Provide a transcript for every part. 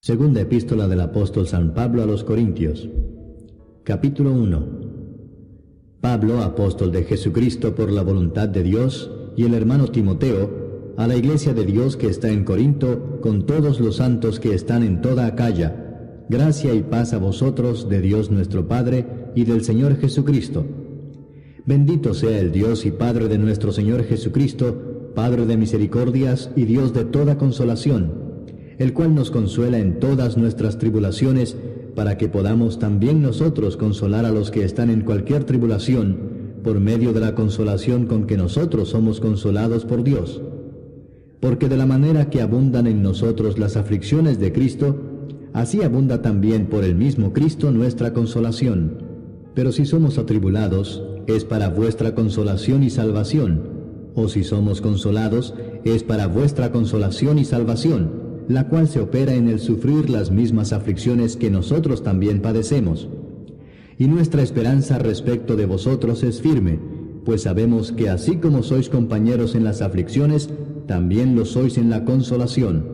Segunda epístola del apóstol San Pablo a los Corintios. Capítulo 1. Pablo, apóstol de Jesucristo por la voluntad de Dios, y el hermano Timoteo, a la iglesia de Dios que está en Corinto, con todos los santos que están en toda Acaya. Gracia y paz a vosotros de Dios nuestro Padre y del Señor Jesucristo. Bendito sea el Dios y Padre de nuestro Señor Jesucristo, Padre de misericordias y Dios de toda consolación, el cual nos consuela en todas nuestras tribulaciones, para que podamos también nosotros consolar a los que están en cualquier tribulación, por medio de la consolación con que nosotros somos consolados por Dios. Porque de la manera que abundan en nosotros las aflicciones de Cristo, así abunda también por el mismo Cristo nuestra consolación. Pero si somos atribulados, es para vuestra consolación y salvación, o si somos consolados, es para vuestra consolación y salvación, la cual se opera en el sufrir las mismas aflicciones que nosotros también padecemos. Y nuestra esperanza respecto de vosotros es firme, pues sabemos que así como sois compañeros en las aflicciones, también lo sois en la consolación.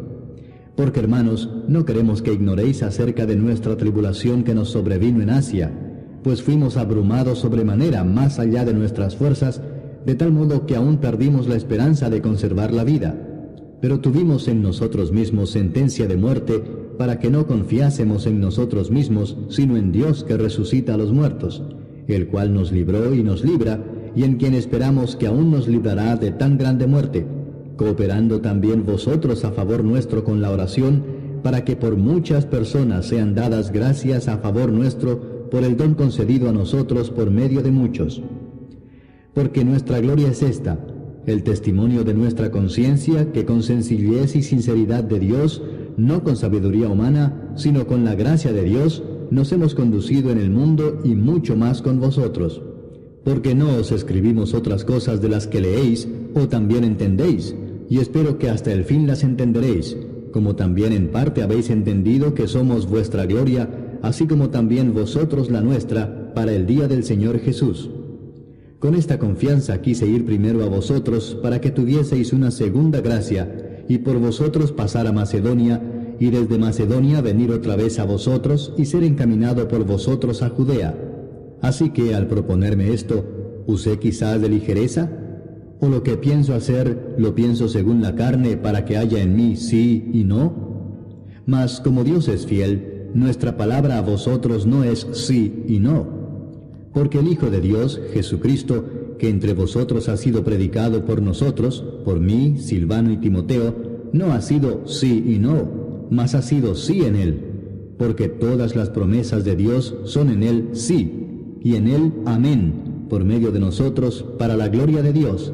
Porque, hermanos, no queremos que ignoréis acerca de nuestra tribulación que nos sobrevino en Asia, pues fuimos abrumados sobremanera más allá de nuestras fuerzas, de tal modo que aún perdimos la esperanza de conservar la vida. Pero tuvimos en nosotros mismos sentencia de muerte, para que no confiásemos en nosotros mismos, sino en Dios que resucita a los muertos, el cual nos libró y nos libra, y en quien esperamos que aún nos librará de tan grande muerte, cooperando también vosotros a favor nuestro con la oración, para que por muchas personas sean dadas gracias a favor nuestro, por el don concedido a nosotros por medio de muchos. Porque nuestra gloria es esta, el testimonio de nuestra conciencia, que con sencillez y sinceridad de Dios, no con sabiduría humana, sino con la gracia de Dios, nos hemos conducido en el mundo y mucho más con vosotros. Porque no os escribimos otras cosas de las que leéis o también entendéis, y espero que hasta el fin las entenderéis, como también en parte habéis entendido que somos vuestra gloria, así como también vosotros la nuestra, para el día del Señor Jesús. Con esta confianza quise ir primero a vosotros, para que tuvieseis una segunda gracia, y por vosotros pasar a Macedonia, y desde Macedonia venir otra vez a vosotros, y ser encaminado por vosotros a Judea. Así que al proponerme esto, ¿usé quizás de ligereza? ¿O lo que pienso hacer, lo pienso según la carne, para que haya en mí sí y no? Mas como Dios es fiel, nuestra palabra a vosotros no es sí y no. Porque el Hijo de Dios, Jesucristo, que entre vosotros ha sido predicado por nosotros, por mí, Silvano y Timoteo, no ha sido sí y no, mas ha sido sí en Él, porque todas las promesas de Dios son en Él sí, y en Él amén, por medio de nosotros, para la gloria de Dios.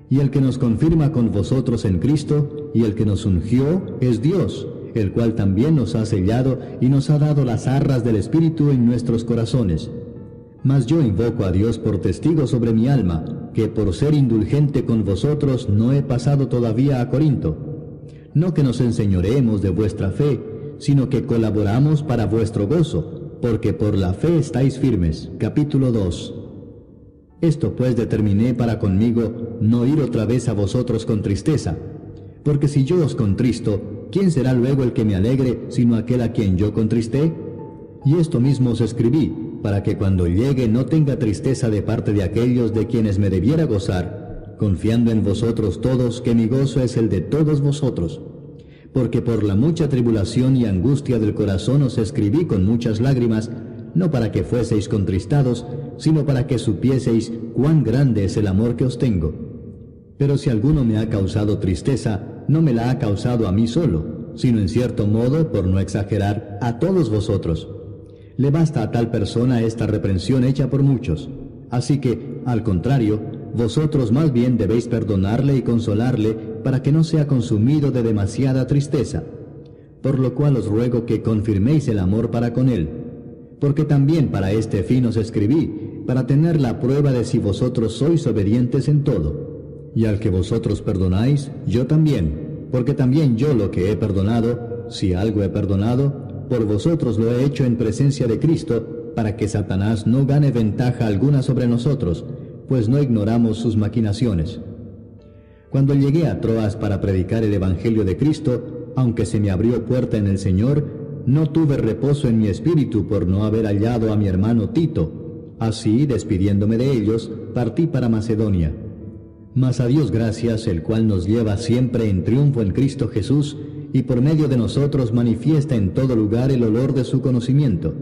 Y el que nos confirma con vosotros en Cristo, y el que nos ungió, es Dios, el cual también nos ha sellado y nos ha dado las arras del Espíritu en nuestros corazones. Mas yo invoco a Dios por testigo sobre mi alma, que por ser indulgente con vosotros no he pasado todavía a Corinto. No que nos enseñoreemos de vuestra fe, sino que colaboramos para vuestro gozo, porque por la fe estáis firmes. Capítulo 2. Esto pues determiné para conmigo no ir otra vez a vosotros con tristeza, porque si yo os contristo, ¿quién será luego el que me alegre, sino aquel a quien yo contristé? Y esto mismo os escribí, para que cuando llegue no tenga tristeza de parte de aquellos de quienes me debiera gozar, confiando en vosotros todos que mi gozo es el de todos vosotros. Porque por la mucha tribulación y angustia del corazón os escribí con muchas lágrimas, no para que fueseis contristados, sino para que supieseis cuán grande es el amor que os tengo. Pero si alguno me ha causado tristeza, no me la ha causado a mí solo, sino en cierto modo, por no exagerar, a todos vosotros. Le basta a tal persona esta reprensión hecha por muchos. Así que, al contrario, vosotros más bien debéis perdonarle y consolarle, para que no sea consumido de demasiada tristeza. Por lo cual os ruego que confirméis el amor para con él. Porque también para este fin os escribí, para tener la prueba de si vosotros sois obedientes en todo. Y al que vosotros perdonáis, yo también, porque también yo lo que he perdonado, si algo he perdonado, por vosotros lo he hecho en presencia de Cristo, para que Satanás no gane ventaja alguna sobre nosotros, pues no ignoramos sus maquinaciones. Cuando llegué a Troas para predicar el Evangelio de Cristo, aunque se me abrió puerta en el Señor, no tuve reposo en mi espíritu por no haber hallado a mi hermano Tito. Así, despidiéndome de ellos, partí para Macedonia. Mas a Dios gracias, el cual nos lleva siempre en triunfo en Cristo Jesús, y por medio de nosotros manifiesta en todo lugar el olor de su conocimiento.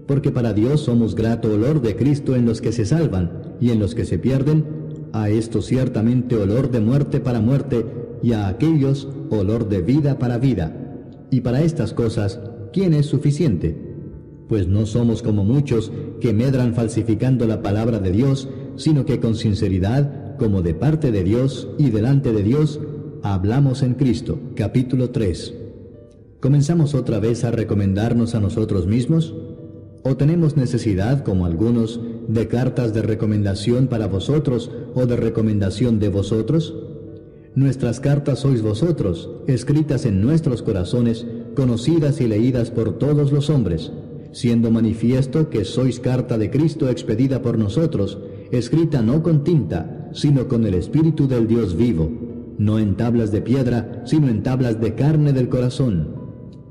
Porque para Dios somos grato olor de Cristo en los que se salvan, y en los que se pierden, a estos ciertamente olor de muerte para muerte, y a aquellos olor de vida para vida. Y para estas cosas, ¿quién es suficiente? Pues no somos como muchos que medran falsificando la palabra de Dios, sino que con sinceridad, como de parte de Dios y delante de Dios, hablamos en Cristo. Capítulo 3. ¿Comenzamos otra vez a recomendarnos a nosotros mismos? ¿O tenemos necesidad, como algunos, de cartas de recomendación para vosotros o de recomendación de vosotros? Nuestras cartas sois vosotros, escritas en nuestros corazones, conocidas y leídas por todos los hombres, siendo manifiesto que sois carta de Cristo expedida por nosotros, escrita no con tinta, sino con el Espíritu del Dios vivo, no en tablas de piedra, sino en tablas de carne del corazón.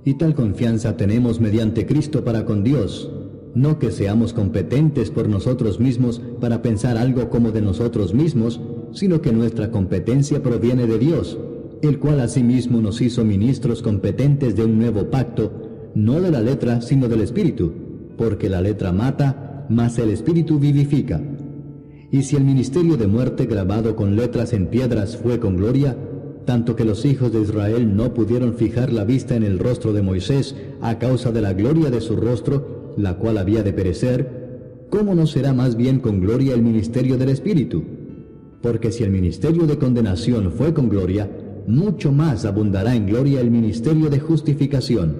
Y tal confianza tenemos mediante Cristo para con Dios, no que seamos competentes por nosotros mismos para pensar algo como de nosotros mismos, sino que nuestra competencia proviene de Dios, el cual asimismo nos hizo ministros competentes de un nuevo pacto, no de la letra, sino del Espíritu, porque la letra mata, mas el Espíritu vivifica. Y si el ministerio de muerte grabado con letras en piedras fue con gloria, tanto que los hijos de Israel no pudieron fijar la vista en el rostro de Moisés a causa de la gloria de su rostro, la cual había de perecer, ¿cómo no será más bien con gloria el ministerio del Espíritu? Porque si el ministerio de condenación fue con gloria, mucho más abundará en gloria el ministerio de justificación.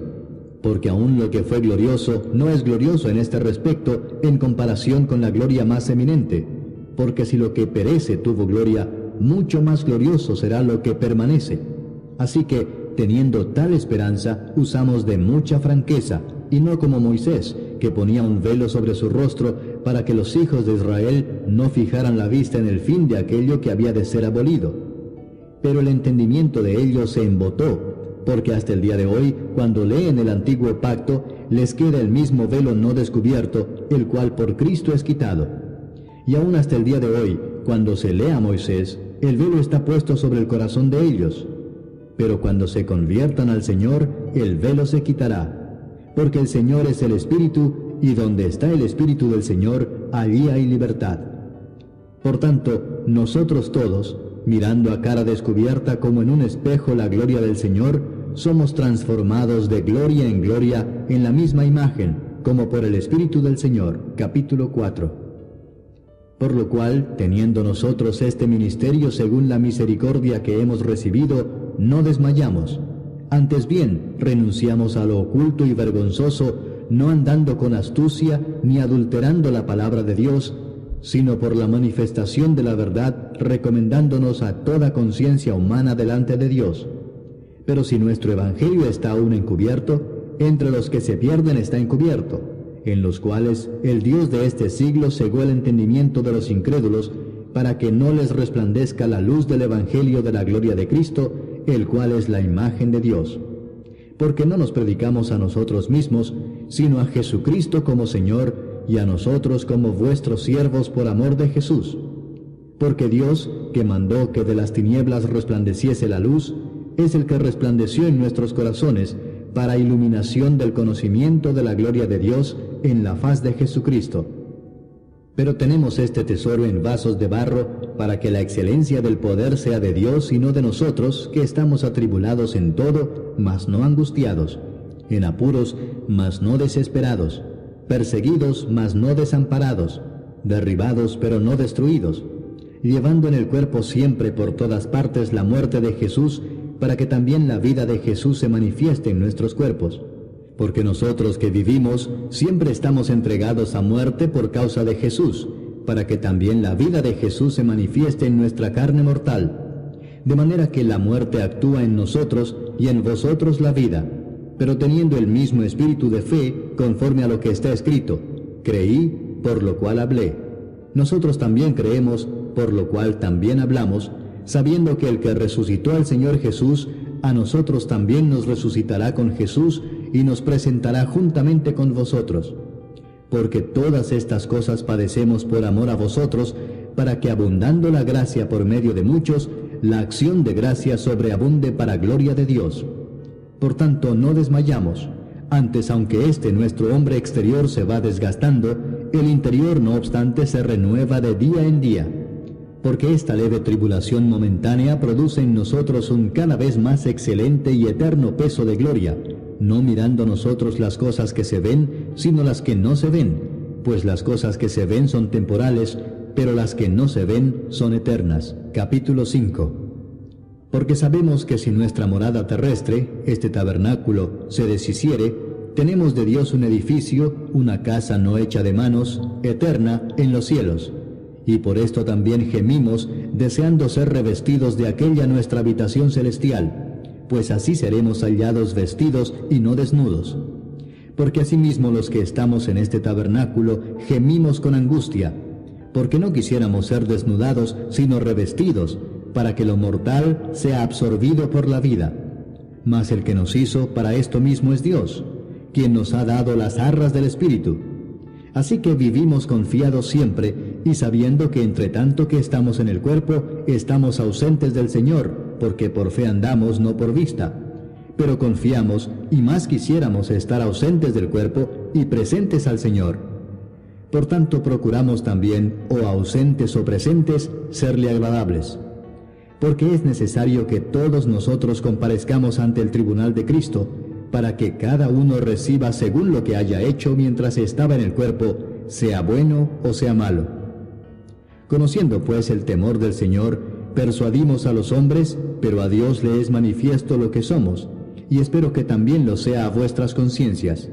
Porque aún lo que fue glorioso no es glorioso en este respecto en comparación con la gloria más eminente. Porque si lo que perece tuvo gloria, mucho más glorioso será lo que permanece. Así que, teniendo tal esperanza, usamos de mucha franqueza, y no como Moisés, que ponía un velo sobre su rostro para que los hijos de Israel no fijaran la vista en el fin de aquello que había de ser abolido. Pero el entendimiento de ellos se embotó, porque hasta el día de hoy, cuando leen el antiguo pacto, les queda el mismo velo no descubierto, el cual por Cristo es quitado. Y aún hasta el día de hoy, cuando se lee a Moisés, el velo está puesto sobre el corazón de ellos. Pero cuando se conviertan al Señor, el velo se quitará. Porque el Señor es el Espíritu, y donde está el Espíritu del Señor, allí hay libertad. Por tanto, nosotros todos, mirando a cara descubierta como en un espejo la gloria del Señor, somos transformados de gloria en gloria en la misma imagen, como por el Espíritu del Señor. Capítulo 4. Por lo cual, teniendo nosotros este ministerio según la misericordia que hemos recibido, no desmayamos. Antes bien, renunciamos a lo oculto y vergonzoso, no andando con astucia ni adulterando la palabra de Dios, sino por la manifestación de la verdad, recomendándonos a toda conciencia humana delante de Dios. Pero si nuestro evangelio está aún encubierto, entre los que se pierden está encubierto, en los cuales el Dios de este siglo cegó el entendimiento de los incrédulos, para que no les resplandezca la luz del evangelio de la gloria de Cristo, el cual es la imagen de Dios. Porque no nos predicamos a nosotros mismos, sino a Jesucristo como Señor, y a nosotros como vuestros siervos por amor de Jesús. Porque Dios, que mandó que de las tinieblas resplandeciese la luz, es el que resplandeció en nuestros corazones, para iluminación del conocimiento de la gloria de Dios en la faz de Jesucristo. Pero tenemos este tesoro en vasos de barro, para que la excelencia del poder sea de Dios y no de nosotros, que estamos atribulados en todo, mas no angustiados, en apuros, mas no desesperados, perseguidos, mas no desamparados, derribados, pero no destruidos, llevando en el cuerpo siempre por todas partes la muerte de Jesús, para que también la vida de Jesús se manifieste en nuestros cuerpos. Porque nosotros que vivimos siempre estamos entregados a muerte por causa de Jesús, para que también la vida de Jesús se manifieste en nuestra carne mortal. De manera que la muerte actúa en nosotros y en vosotros la vida, pero teniendo el mismo espíritu de fe, conforme a lo que está escrito: creí, por lo cual hablé. Nosotros también creemos, por lo cual también hablamos, sabiendo que el que resucitó al Señor Jesús, a nosotros también nos resucitará con Jesús y nos presentará juntamente con vosotros. Porque todas estas cosas padecemos por amor a vosotros, para que abundando la gracia por medio de muchos, la acción de gracia sobreabunde para gloria de Dios. Por tanto, no desmayamos. Antes, aunque nuestro hombre exterior se va desgastando, el interior no obstante se renueva de día en día. Porque esta leve tribulación momentánea produce en nosotros un cada vez más excelente y eterno peso de gloria, no mirando nosotros las cosas que se ven, sino las que no se ven, pues las cosas que se ven son temporales, pero las que no se ven son eternas. Capítulo 5. Porque sabemos que si nuestra morada terrestre, este tabernáculo, se deshiciere, tenemos de Dios un edificio, una casa no hecha de manos, eterna en los cielos. Y por esto también gemimos, deseando ser revestidos de aquella nuestra habitación celestial, pues así seremos hallados vestidos y no desnudos. Porque asimismo los que estamos en este tabernáculo gemimos con angustia, porque no quisiéramos ser desnudados, sino revestidos, para que lo mortal sea absorbido por la vida. Mas el que nos hizo para esto mismo es Dios, quien nos ha dado las arras del Espíritu. Así que vivimos confiados siempre, y sabiendo que entre tanto que estamos en el cuerpo, estamos ausentes del Señor, porque por fe andamos, no por vista. Pero confiamos, y más quisiéramos estar ausentes del cuerpo y presentes al Señor. Por tanto procuramos también, o ausentes o presentes, serle agradables. Porque es necesario que todos nosotros comparezcamos ante el tribunal de Cristo, para que cada uno reciba según lo que haya hecho mientras estaba en el cuerpo, sea bueno o sea malo. Conociendo pues el temor del Señor, persuadimos a los hombres, pero a Dios le es manifiesto lo que somos, y espero que también lo sea a vuestras conciencias.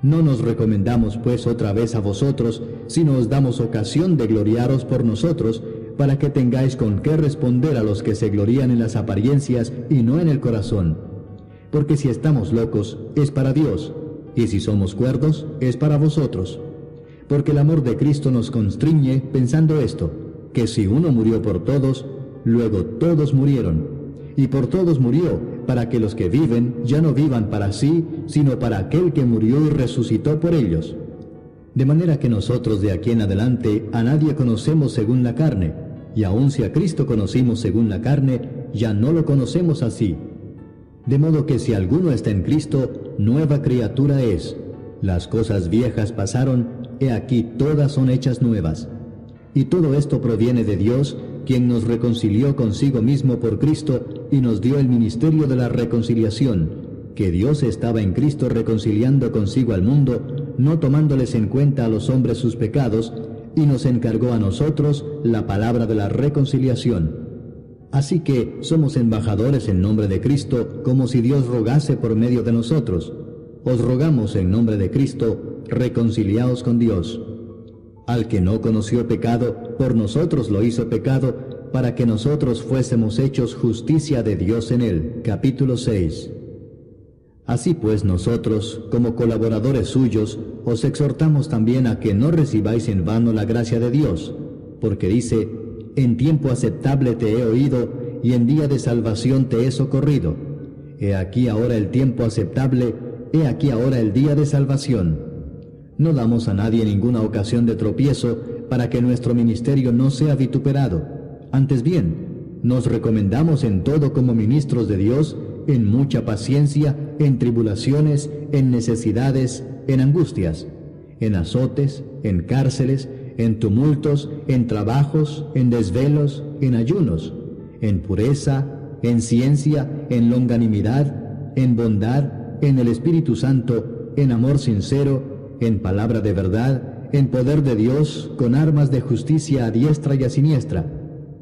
No nos recomendamos pues otra vez a vosotros, sino os damos ocasión de gloriaros por nosotros, para que tengáis con qué responder a los que se glorían en las apariencias y no en el corazón. Porque si estamos locos, es para Dios, y si somos cuerdos, es para vosotros. Porque el amor de Cristo nos constriñe pensando esto, que si uno murió por todos, luego todos murieron, y por todos murió, para que los que viven ya no vivan para sí, sino para aquel que murió y resucitó por ellos. De manera que nosotros de aquí en adelante a nadie conocemos según la carne, y aun si a Cristo conocimos según la carne, ya no lo conocemos así. De modo que si alguno está en Cristo, nueva criatura es. Las cosas viejas pasaron, he aquí todas son hechas nuevas. Y todo esto proviene de Dios, quien nos reconcilió consigo mismo por Cristo y nos dio el ministerio de la reconciliación, que Dios estaba en Cristo reconciliando consigo al mundo, no tomándoles en cuenta a los hombres sus pecados, y nos encargó a nosotros la palabra de la reconciliación. Así que somos embajadores en nombre de Cristo, como si Dios rogase por medio de nosotros. Os rogamos en nombre de Cristo, reconciliaos con Dios. Al que no conoció pecado, por nosotros lo hizo pecado, para que nosotros fuésemos hechos justicia de Dios en él. Capítulo 6. Así pues nosotros, como colaboradores suyos, os exhortamos también a que no recibáis en vano la gracia de Dios, porque dice: en tiempo aceptable te he oído, y en día de salvación te he socorrido. He aquí ahora el tiempo aceptable, he aquí ahora el día de salvación. No damos a nadie ninguna ocasión de tropiezo, para que nuestro ministerio no sea vituperado. Antes bien, nos recomendamos en todo como ministros de Dios, en mucha paciencia, en tribulaciones, en necesidades, en angustias, en azotes, en cárceles, en tumultos, en trabajos, en desvelos, en ayunos, en pureza, en ciencia, en longanimidad, en bondad, en el Espíritu Santo, en amor sincero, en palabra de verdad, en poder de Dios, con armas de justicia a diestra y a siniestra,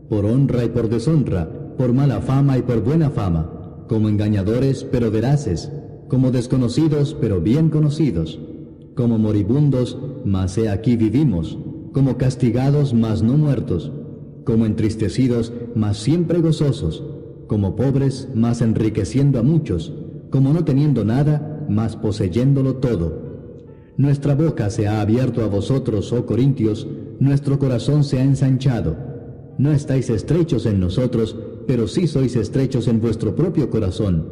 por honra y por deshonra, por mala fama y por buena fama, como engañadores pero veraces, como desconocidos pero bien conocidos, como moribundos, mas he aquí vivimos, como castigados, mas no muertos, como entristecidos, mas siempre gozosos, como pobres, mas enriqueciendo a muchos, como no teniendo nada, mas poseyéndolo todo. Nuestra boca se ha abierto a vosotros, oh Corintios, nuestro corazón se ha ensanchado. No estáis estrechos en nosotros, pero sí sois estrechos en vuestro propio corazón,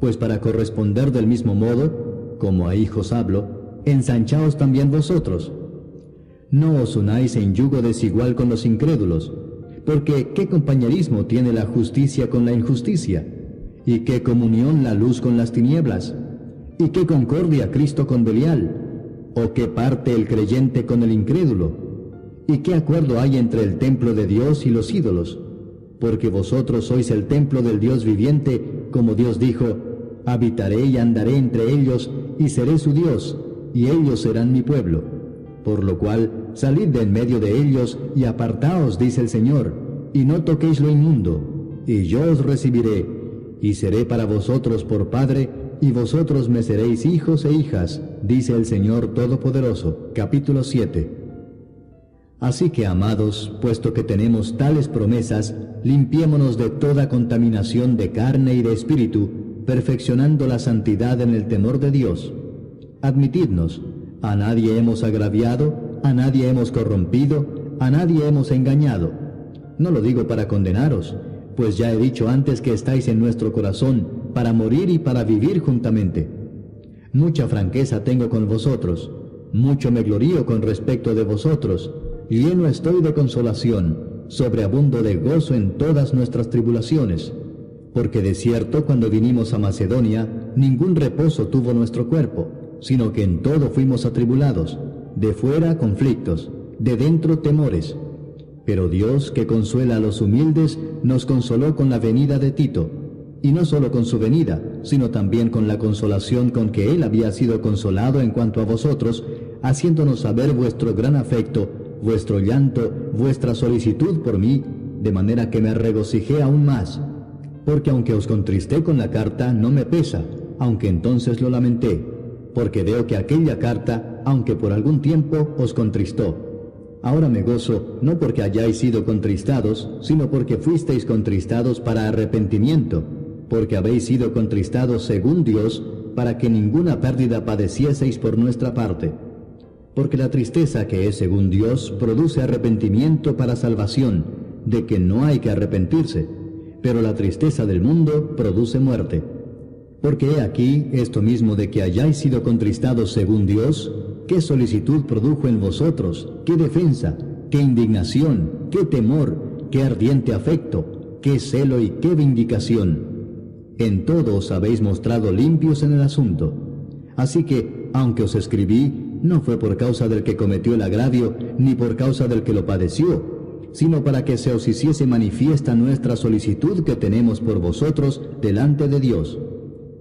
pues para corresponder del mismo modo, como a hijos hablo, ensanchaos también vosotros. No os unáis en yugo desigual con los incrédulos, porque ¿qué compañerismo tiene la justicia con la injusticia? ¿Y qué comunión la luz con las tinieblas? ¿Y qué concordia Cristo con Belial? ¿O qué parte el creyente con el incrédulo? ¿Y qué acuerdo hay entre el templo de Dios y los ídolos? Porque vosotros sois el templo del Dios viviente, como Dios dijo, habitaré y andaré entre ellos, y seré su Dios, y ellos serán mi pueblo. Por lo cual, salid de en medio de ellos, y apartaos, dice el Señor, y no toquéis lo inmundo, y yo os recibiré, y seré para vosotros por Padre, y vosotros me seréis hijos e hijas, dice el Señor Todopoderoso. Capítulo 7. Así que, amados, puesto que tenemos tales promesas, limpiémonos de toda contaminación de carne y de espíritu, perfeccionando la santidad en el temor de Dios. Admitidnos, a nadie hemos agraviado, a nadie hemos corrompido, a nadie hemos engañado. No lo digo para condenaros, pues ya he dicho antes que estáis en nuestro corazón, para morir y para vivir juntamente. Mucha franqueza tengo con vosotros, mucho me glorío con respecto de vosotros, lleno estoy de consolación, sobreabundo de gozo en todas nuestras tribulaciones, porque de cierto cuando vinimos a Macedonia, ningún reposo tuvo nuestro cuerpo, sino que en todo fuimos atribulados, de fuera conflictos, de dentro temores. Pero Dios, que consuela a los humildes, nos consoló con la venida de Tito, y no solo con su venida, sino también con la consolación con que él había sido consolado en cuanto a vosotros, haciéndonos saber vuestro gran afecto, vuestro llanto, vuestra solicitud por mí, de manera que me regocijé aún más. Porque aunque os contristé con la carta, no me pesa, aunque entonces lo lamenté, porque veo que aquella carta, aunque por algún tiempo, os contristó. Ahora me gozo, no porque hayáis sido contristados, sino porque fuisteis contristados para arrepentimiento, porque habéis sido contristados según Dios, para que ninguna pérdida padecieseis por nuestra parte. Porque la tristeza que es según Dios produce arrepentimiento para salvación, de que no hay que arrepentirse, pero la tristeza del mundo produce muerte. Porque he aquí esto mismo de que hayáis sido contristados según Dios, qué solicitud produjo en vosotros, qué defensa, qué indignación, qué temor, qué ardiente afecto, qué celo y qué vindicación. En todo os habéis mostrado limpios en el asunto. Así que, aunque os escribí, no fue por causa del que cometió el agravio, ni por causa del que lo padeció, sino para que se os hiciese manifiesta nuestra solicitud que tenemos por vosotros delante de Dios.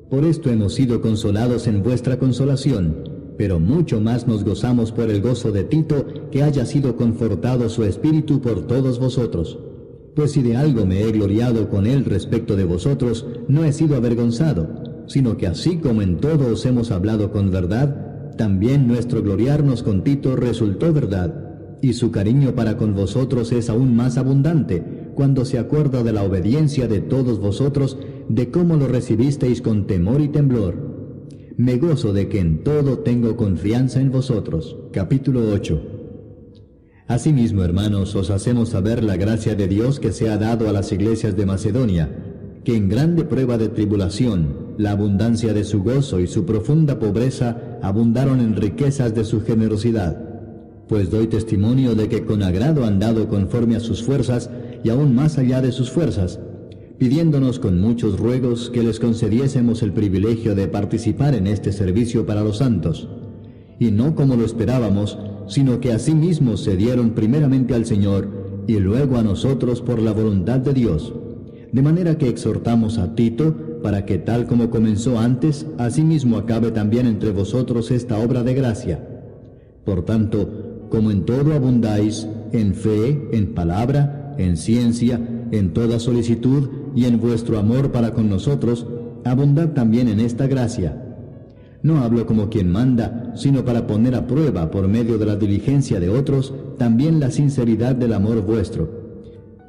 Por esto hemos sido consolados en vuestra consolación, pero mucho más nos gozamos por el gozo de Tito, que haya sido confortado su espíritu por todos vosotros. Pues si de algo me he gloriado con él respecto de vosotros, no he sido avergonzado, sino que así como en todo os hemos hablado con verdad, también nuestro gloriarnos con Tito resultó verdad, y su cariño para con vosotros es aún más abundante, cuando se acuerda de la obediencia de todos vosotros, de cómo lo recibisteis con temor y temblor. Me gozo de que en todo tengo confianza en vosotros. Capítulo 8. Asimismo, hermanos, os hacemos saber la gracia de Dios que se ha dado a las iglesias de Macedonia, que en grande prueba de tribulación, la abundancia de su gozo y su profunda pobreza abundaron en riquezas de su generosidad. Pues doy testimonio de que con agrado han dado conforme a sus fuerzas y aún más allá de sus fuerzas, pidiéndonos con muchos ruegos que les concediésemos el privilegio de participar en este servicio para los santos. Y no como lo esperábamos, sino que asimismo se dieron primeramente al Señor y luego a nosotros por la voluntad de Dios. De manera que exhortamos a Tito para que tal como comenzó antes, asimismo acabe también entre vosotros esta obra de gracia. Por tanto, como en todo abundáis, en fe, en palabra, en ciencia, en toda solicitud y en vuestro amor para con nosotros, abundad también en esta gracia. No hablo como quien manda, sino para poner a prueba, por medio de la diligencia de otros, también la sinceridad del amor vuestro.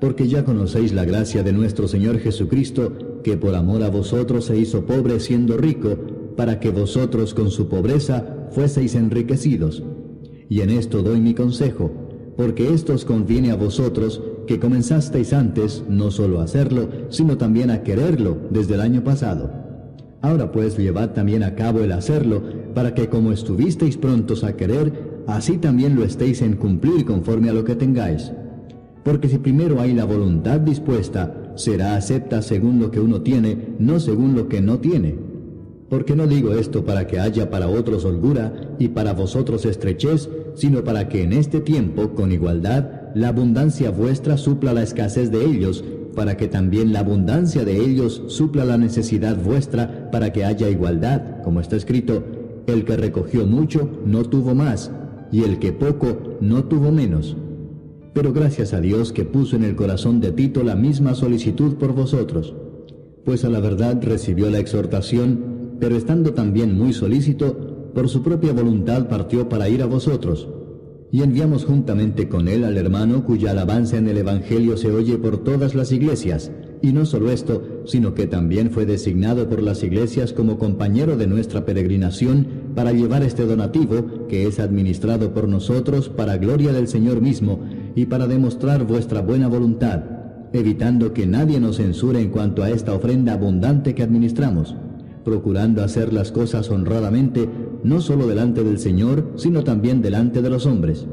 Porque ya conocéis la gracia de nuestro Señor Jesucristo, que por amor a vosotros se hizo pobre siendo rico, para que vosotros con su pobreza fueseis enriquecidos. Y en esto doy mi consejo, porque esto os conviene a vosotros, que comenzasteis antes no solo a hacerlo, sino también a quererlo desde el año pasado. Ahora pues llevad también a cabo el hacerlo, para que como estuvisteis prontos a querer, así también lo estéis en cumplir conforme a lo que tengáis. Porque si primero hay la voluntad dispuesta, será acepta según lo que uno tiene, no según lo que no tiene. Porque no digo esto para que haya para otros holgura y para vosotros estrechez, sino para que en este tiempo, con igualdad, la abundancia vuestra supla la escasez de ellos, para que también la abundancia de ellos supla la necesidad vuestra, para que haya igualdad, como está escrito, el que recogió mucho no tuvo más, y el que poco no tuvo menos. Pero gracias a Dios que puso en el corazón de Tito la misma solicitud por vosotros, pues a la verdad recibió la exhortación, pero estando también muy solícito, por su propia voluntad partió para ir a vosotros. Y enviamos juntamente con él al hermano cuya alabanza en el Evangelio se oye por todas las iglesias, y no solo esto, sino que también fue designado por las iglesias como compañero de nuestra peregrinación para llevar este donativo, que es administrado por nosotros para gloria del Señor mismo, y para demostrar vuestra buena voluntad, evitando que nadie nos censure en cuanto a esta ofrenda abundante que administramos, procurando hacer las cosas honradamente, no solo delante del Señor, sino también delante de los hombres.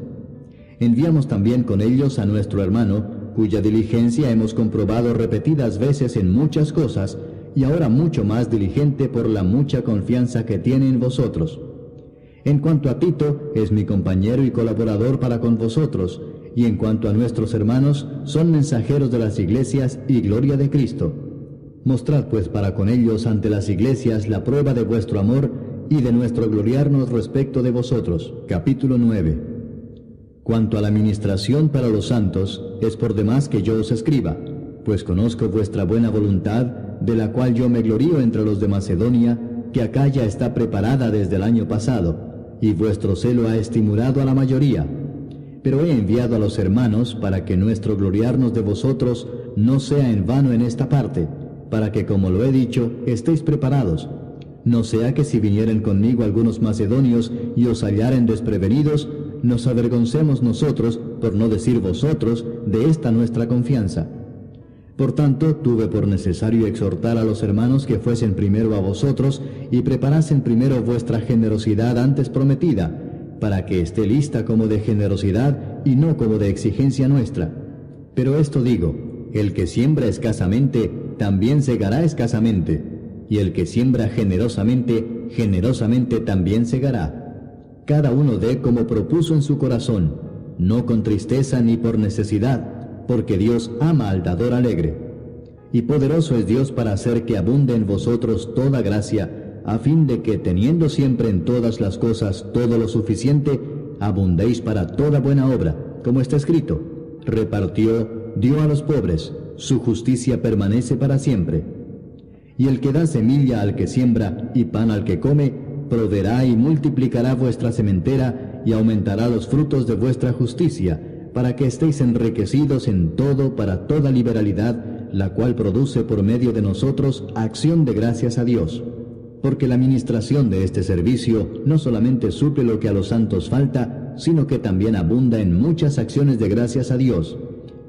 Enviamos también con ellos a nuestro hermano, cuya diligencia hemos comprobado repetidas veces en muchas cosas, y ahora mucho más diligente por la mucha confianza que tiene en vosotros. En cuanto a Tito, es mi compañero y colaborador para con vosotros, y en cuanto a nuestros hermanos, son mensajeros de las iglesias y gloria de Cristo. Mostrad pues para con ellos ante las iglesias la prueba de vuestro amor y de nuestro gloriarnos respecto de vosotros. Capítulo 9. Cuanto a la ministración para los santos, es por demás que yo os escriba, pues conozco vuestra buena voluntad, de la cual yo me glorío entre los de Macedonia, que acá ya está preparada desde el año pasado, y vuestro celo ha estimulado a la mayoría. Pero he enviado a los hermanos para que nuestro gloriarnos de vosotros no sea en vano en esta parte, para que, como lo he dicho, estéis preparados. No sea que si vinieren conmigo algunos macedonios y os hallaren desprevenidos, nos avergoncemos nosotros, por no decir vosotros, de esta nuestra confianza. Por tanto, tuve por necesario exhortar a los hermanos que fuesen primero a vosotros y preparasen primero vuestra generosidad antes prometida, para que esté lista como de generosidad y no como de exigencia nuestra. Pero esto digo, el que siembra escasamente, también segará escasamente, y el que siembra generosamente, generosamente también segará. Cada uno dé como propuso en su corazón, no con tristeza ni por necesidad, porque Dios ama al dador alegre. Y poderoso es Dios para hacer que abunde en vosotros toda gracia, a fin de que, teniendo siempre en todas las cosas todo lo suficiente, abundéis para toda buena obra, como está escrito, repartió, dio a los pobres, su justicia permanece para siempre. Y el que da semilla al que siembra y pan al que come, proveerá y multiplicará vuestra sementera y aumentará los frutos de vuestra justicia, para que estéis enriquecidos en todo para toda liberalidad, la cual produce por medio de nosotros acción de gracias a Dios. Porque la ministración de este servicio no solamente suple lo que a los santos falta, sino que también abunda en muchas acciones de gracias a Dios.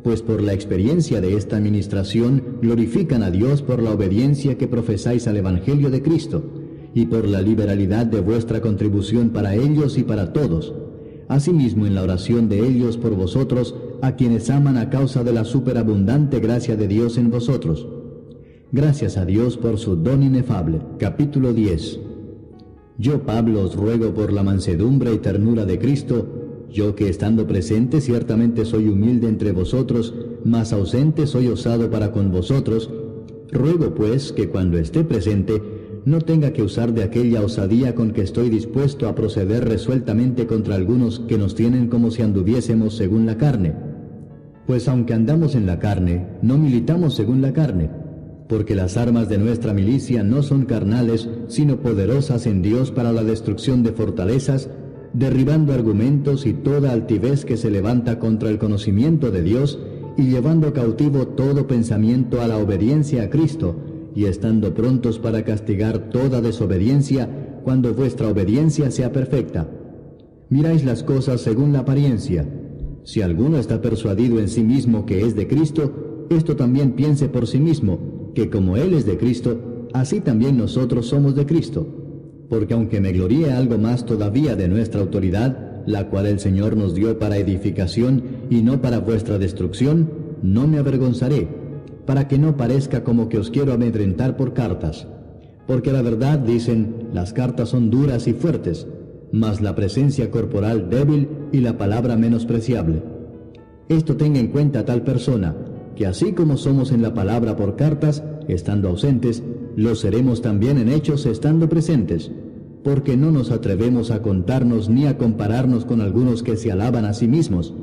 Pues por la experiencia de esta administración glorifican a Dios por la obediencia que profesáis al Evangelio de Cristo, y por la liberalidad de vuestra contribución para ellos y para todos. Asimismo en la oración de ellos por vosotros, a quienes aman a causa de la superabundante gracia de Dios en vosotros. Gracias a Dios por su don inefable. Capítulo 10. Yo, Pablo, os ruego por la mansedumbre y ternura de Cristo, yo que estando presente ciertamente soy humilde entre vosotros, mas ausente soy osado para con vosotros, ruego pues que cuando esté presente no tenga que usar de aquella osadía con que estoy dispuesto a proceder resueltamente contra algunos que nos tienen como si anduviésemos según la carne. Pues aunque andamos en la carne, no militamos según la carne, porque las armas de nuestra milicia no son carnales, sino poderosas en Dios para la destrucción de fortalezas, derribando argumentos y toda altivez que se levanta contra el conocimiento de Dios, y llevando cautivo todo pensamiento a la obediencia a Cristo, y estando prontos para castigar toda desobediencia, cuando vuestra obediencia sea perfecta. Miráis las cosas según la apariencia, Si alguno está persuadido en sí mismo que es de Cristo, esto también piense por sí mismo, que como Él es de Cristo, así también nosotros somos de Cristo. Porque aunque me gloríe algo más todavía de nuestra autoridad, la cual el Señor nos dio para edificación y no para vuestra destrucción, no me avergonzaré, para que no parezca como que os quiero amedrentar por cartas. Porque la verdad, dicen, las cartas son duras y fuertes, mas la presencia corporal débil y la palabra menospreciable. Esto tenga en cuenta tal persona, que así como somos en la palabra por cartas, estando ausentes, lo seremos también en hechos estando presentes, porque no nos atrevemos a contarnos ni a compararnos con algunos que se alaban a sí mismos,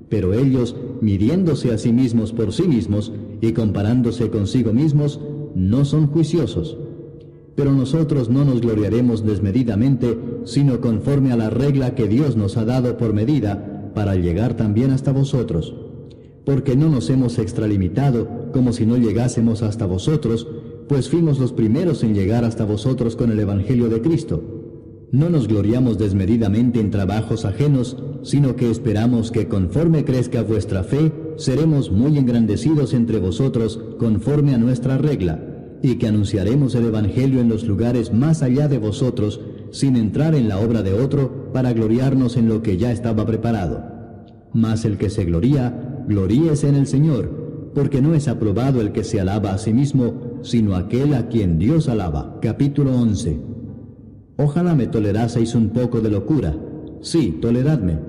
pero ellos, midiéndose a sí mismos por sí mismos y comparándose consigo mismos, no son juiciosos. Pero nosotros no nos gloriaremos desmedidamente, sino conforme a la regla que Dios nos ha dado por medida, para llegar también hasta vosotros. Porque no nos hemos extralimitado, como si no llegásemos hasta vosotros, pues fuimos los primeros en llegar hasta vosotros con el Evangelio de Cristo. No nos gloriamos desmedidamente en trabajos ajenos, sino que esperamos que conforme crezca vuestra fe, seremos muy engrandecidos entre vosotros conforme a nuestra regla, y que anunciaremos el Evangelio en los lugares más allá de vosotros, sin entrar en la obra de otro, para gloriarnos en lo que ya estaba preparado. Mas el que se gloría, gloríese en el Señor, porque no es aprobado el que se alaba a sí mismo, sino aquel a quien Dios alaba. Capítulo 11. Ojalá me toleraseis un poco de locura. Sí, toleradme,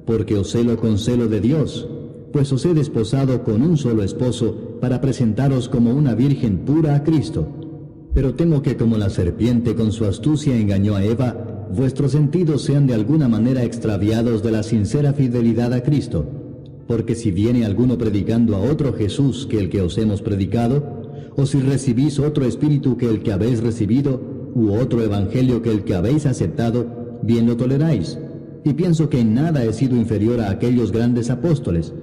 porque os celo con celo de Dios, pues os he desposado con un solo esposo, para presentaros como una virgen pura a Cristo. Pero temo que como la serpiente con su astucia engañó a Eva, vuestros sentidos sean de alguna manera extraviados de la sincera fidelidad a Cristo. Porque si viene alguno predicando a otro Jesús que el que os hemos predicado, o si recibís otro espíritu que el que habéis recibido, u otro evangelio que el que habéis aceptado, bien lo toleráis. Y pienso que en nada he sido inferior a aquellos grandes apóstoles,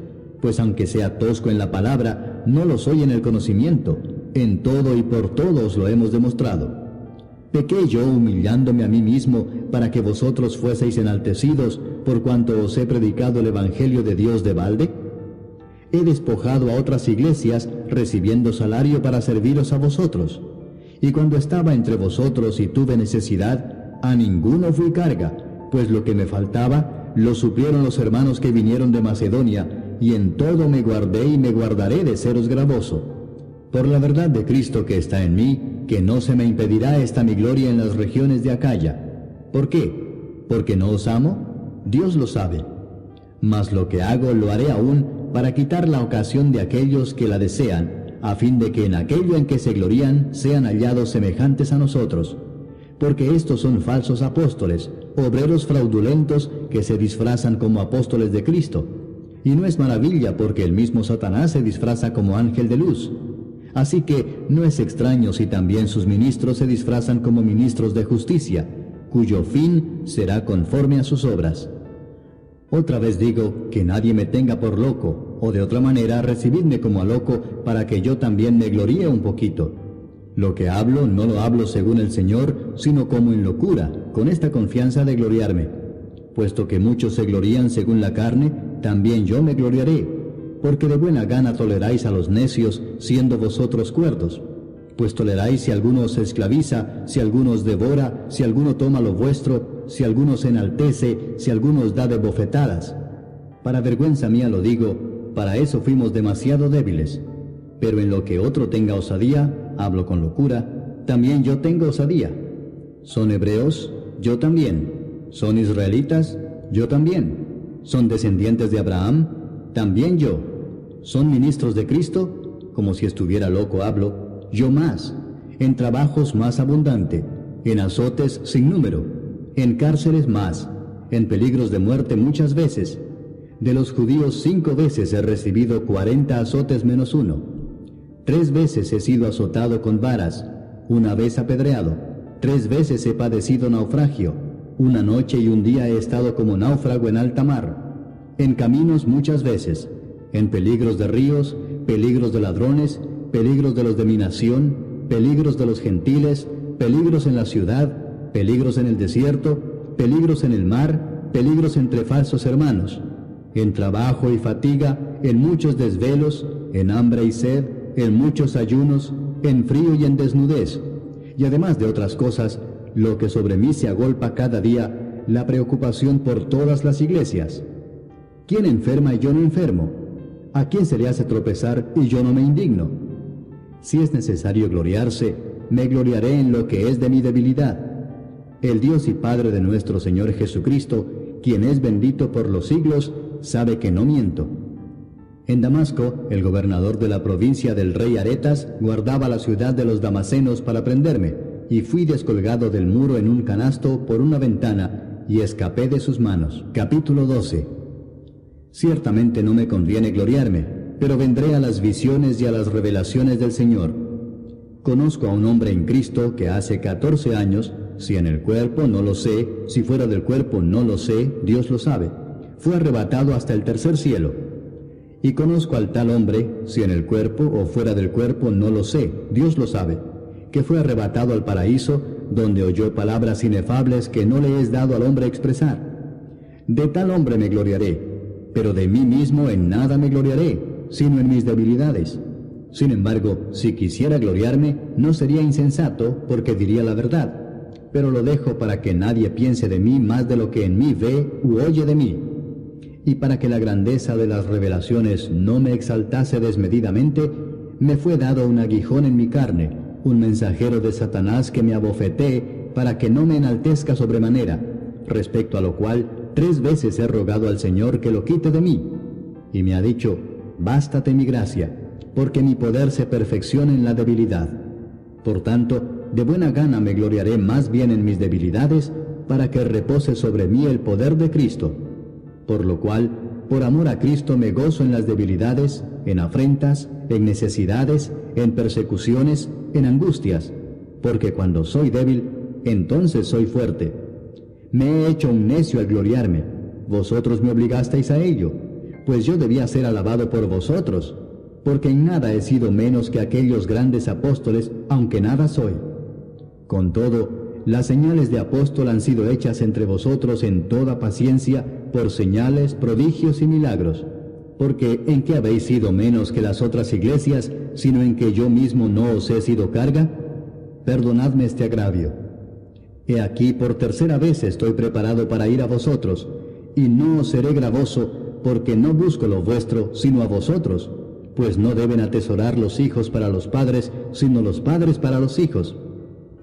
pues aunque sea tosco en la palabra, no lo soy en el conocimiento. En todo y por todo os lo hemos demostrado. ¿Pequé yo humillándome a mí mismo para que vosotros fueseis enaltecidos por cuanto os he predicado el Evangelio de Dios de balde? He despojado a otras iglesias recibiendo salario para serviros a vosotros. Y cuando estaba entre vosotros y tuve necesidad, a ninguno fui carga, pues lo que me faltaba lo suplieron los hermanos que vinieron de Macedonia, y en todo me guardé y me guardaré de seros gravoso. Por la verdad de Cristo que está en mí, que no se me impedirá esta mi gloria en las regiones de Acaya. ¿Por qué? ¿Porque no os amo? Dios lo sabe. Mas lo que hago lo haré aún para quitar la ocasión de aquellos que la desean, a fin de que en aquello en que se glorían sean hallados semejantes a nosotros. Porque estos son falsos apóstoles, obreros fraudulentos que se disfrazan como apóstoles de Cristo. Y no es maravilla, porque el mismo Satanás se disfraza como ángel de luz. Así que no es extraño si también sus ministros se disfrazan como ministros de justicia, cuyo fin será conforme a sus obras. Otra vez digo, que nadie me tenga por loco, o de otra manera recibidme como a loco, para que yo también me gloríe un poquito. Lo que hablo no lo hablo según el Señor, sino como en locura, con esta confianza de gloriarme. Puesto que muchos se glorían según la carne, también yo me gloriaré, porque de buena gana toleráis a los necios, siendo vosotros cuerdos. Pues toleráis si alguno os esclaviza, si alguno os devora, si alguno toma lo vuestro, si alguno se enaltece, si alguno os da de bofetadas. Para vergüenza mía lo digo, para eso fuimos demasiado débiles. Pero en lo que otro tenga osadía, hablo con locura, también yo tengo osadía. ¿Son hebreos? Yo también. ¿Son israelitas? Yo también. ¿Son descendientes de Abraham? También yo. ¿Son ministros de Cristo? Como si estuviera loco hablo, yo más. En trabajos más abundante, en azotes sin número, en cárceles más, en peligros de muerte muchas veces. De los judíos 5 veces he recibido 40 azotes menos 1. 3 veces he sido azotado con varas, 1 vez apedreado, 3 veces he padecido naufragio, 1 noche y 1 día he estado como náufrago en alta mar. En caminos muchas veces, en peligros de ríos, peligros de ladrones, peligros de los de mi nación, peligros de los gentiles, peligros en la ciudad, peligros en el desierto, peligros en el mar, peligros entre falsos hermanos, en trabajo y fatiga, en muchos desvelos, en hambre y sed, en muchos ayunos, en frío y en desnudez, y además de otras cosas, lo que sobre mí se agolpa cada día, la preocupación por todas las iglesias. ¿Quién enferma y yo no enfermo? ¿A quién se le hace tropezar y yo no me indigno? Si es necesario gloriarse, me gloriaré en lo que es de mi debilidad. El Dios y Padre de nuestro Señor Jesucristo, quien es bendito por los siglos, sabe que no miento. En Damasco, el gobernador de la provincia del rey Aretas guardaba la ciudad de los damasenos para prenderme, y fui descolgado del muro en un canasto por una ventana, y escapé de sus manos. Capítulo 12. Ciertamente no me conviene gloriarme, pero vendré a las visiones y a las revelaciones del Señor. Conozco a un hombre en Cristo que hace 14 años, si en el cuerpo no lo sé, si fuera del cuerpo no lo sé, Dios lo sabe, fue arrebatado hasta el tercer cielo. Y conozco al tal hombre, si en el cuerpo o fuera del cuerpo no lo sé, Dios lo sabe, que fue arrebatado al paraíso, donde oyó palabras inefables que no le es dado al hombre expresar. De tal hombre me gloriaré, pero de mí mismo en nada me gloriaré, sino en mis debilidades. Sin embargo, si quisiera gloriarme, no sería insensato, porque diría la verdad, pero lo dejo para que nadie piense de mí más de lo que en mí ve u oye de mí, y para que la grandeza de las revelaciones no me exaltase desmedidamente, me fue dado un aguijón en mi carne, un mensajero de Satanás que me abofetee para que no me enaltezca sobremanera, respecto a lo cual 3 veces he rogado al Señor que lo quite de mí, y me ha dicho, bástate mi gracia, porque mi poder se perfecciona en la debilidad. Por tanto, de buena gana me gloriaré más bien en mis debilidades, para que repose sobre mí el poder de Cristo. Por lo cual, por amor a Cristo me gozo en las debilidades, en afrentas, en necesidades, en persecuciones, en angustias, porque cuando soy débil, entonces soy fuerte. Me he hecho un necio al gloriarme, vosotros me obligasteis a ello, pues yo debía ser alabado por vosotros, porque en nada he sido menos que aquellos grandes apóstoles, aunque nada soy. Con todo, las señales de apóstol han sido hechas entre vosotros en toda paciencia, por señales, prodigios y milagros. Porque ¿en qué habéis sido menos que las otras iglesias, sino en que yo mismo no os he sido carga? Perdonadme este agravio. He aquí por 3ª vez estoy preparado para ir a vosotros, y no os seré gravoso, porque no busco lo vuestro, sino a vosotros, pues no deben atesorar los hijos para los padres, sino los padres para los hijos.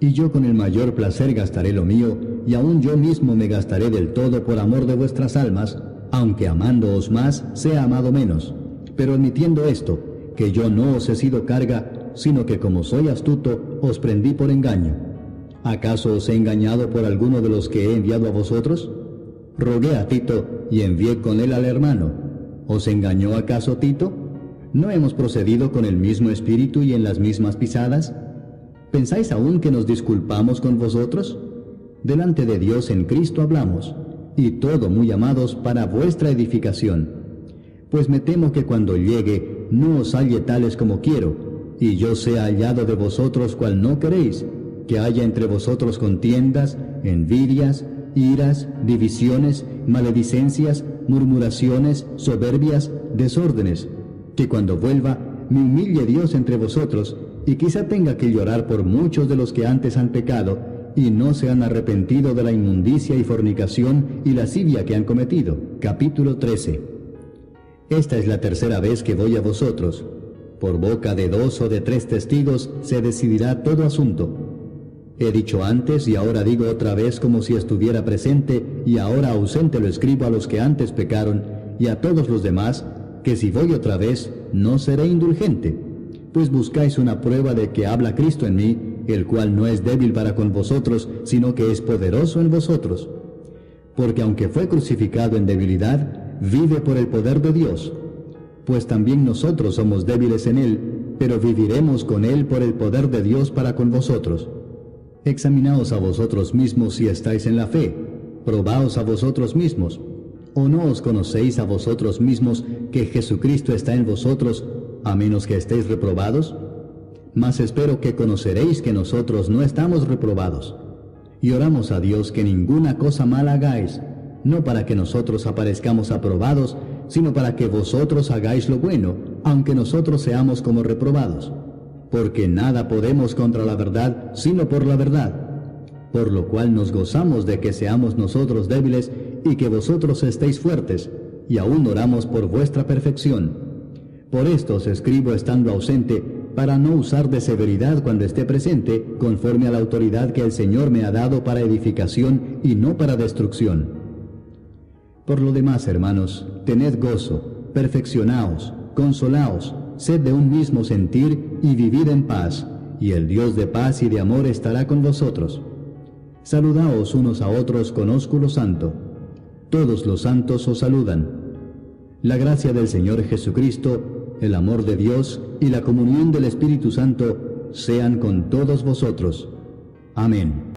Y yo con el mayor placer gastaré lo mío, y aun yo mismo me gastaré del todo por amor de vuestras almas, aunque amándoos más, sea amado menos. Pero admitiendo esto, que yo no os he sido carga, sino que como soy astuto, os prendí por engaño. ¿Acaso os he engañado por alguno de los que he enviado a vosotros? Rogué a Tito, y envié con él al hermano. ¿Os engañó acaso Tito? ¿No hemos procedido con el mismo espíritu y en las mismas pisadas? ¿Pensáis aún que nos disculpamos con vosotros? Delante de Dios en Cristo hablamos, y todo muy amados para vuestra edificación. Pues me temo que cuando llegue no os halle tales como quiero, y yo sea hallado de vosotros cual no queréis, que haya entre vosotros contiendas, envidias, iras, divisiones, maledicencias, murmuraciones, soberbias, desórdenes, que cuando vuelva me humille Dios entre vosotros, y quizá tenga que llorar por muchos de los que antes han pecado, y no se han arrepentido de la inmundicia y fornicación y lascivia que han cometido. Capítulo 13. Esta es la 3ª vez que voy a vosotros. Por boca de 2 o de 3 testigos se decidirá todo asunto. He dicho antes y ahora digo otra vez como si estuviera presente, y ahora ausente lo escribo a los que antes pecaron, y a todos los demás, que si voy otra vez, no seré indulgente, pues buscáis una prueba de que habla Cristo en mí, el cual no es débil para con vosotros, sino que es poderoso en vosotros. Porque aunque fue crucificado en debilidad, vive por el poder de Dios. Pues también nosotros somos débiles en él, pero viviremos con él por el poder de Dios para con vosotros. Examinaos a vosotros mismos si estáis en la fe, probaos a vosotros mismos. ¿O no os conocéis a vosotros mismos que Jesucristo está en vosotros, a menos que estéis reprobados? Mas espero que conoceréis que nosotros no estamos reprobados. Y oramos a Dios que ninguna cosa mala hagáis, no para que nosotros aparezcamos aprobados, sino para que vosotros hagáis lo bueno, aunque nosotros seamos como reprobados. Porque nada podemos contra la verdad, sino por la verdad. Por lo cual nos gozamos de que seamos nosotros débiles y que vosotros estéis fuertes, y aún oramos por vuestra perfección. Por esto os escribo estando ausente, para no usar de severidad cuando esté presente, conforme a la autoridad que el Señor me ha dado para edificación y no para destrucción. Por lo demás, hermanos, tened gozo, perfeccionaos, consolaos, sed de un mismo sentir y vivid en paz, y el Dios de paz y de amor estará con vosotros. Saludaos unos a otros con ósculo santo. Todos los santos os saludan. La gracia del Señor Jesucristo, el amor de Dios y la comunión del Espíritu Santo sean con todos vosotros. Amén.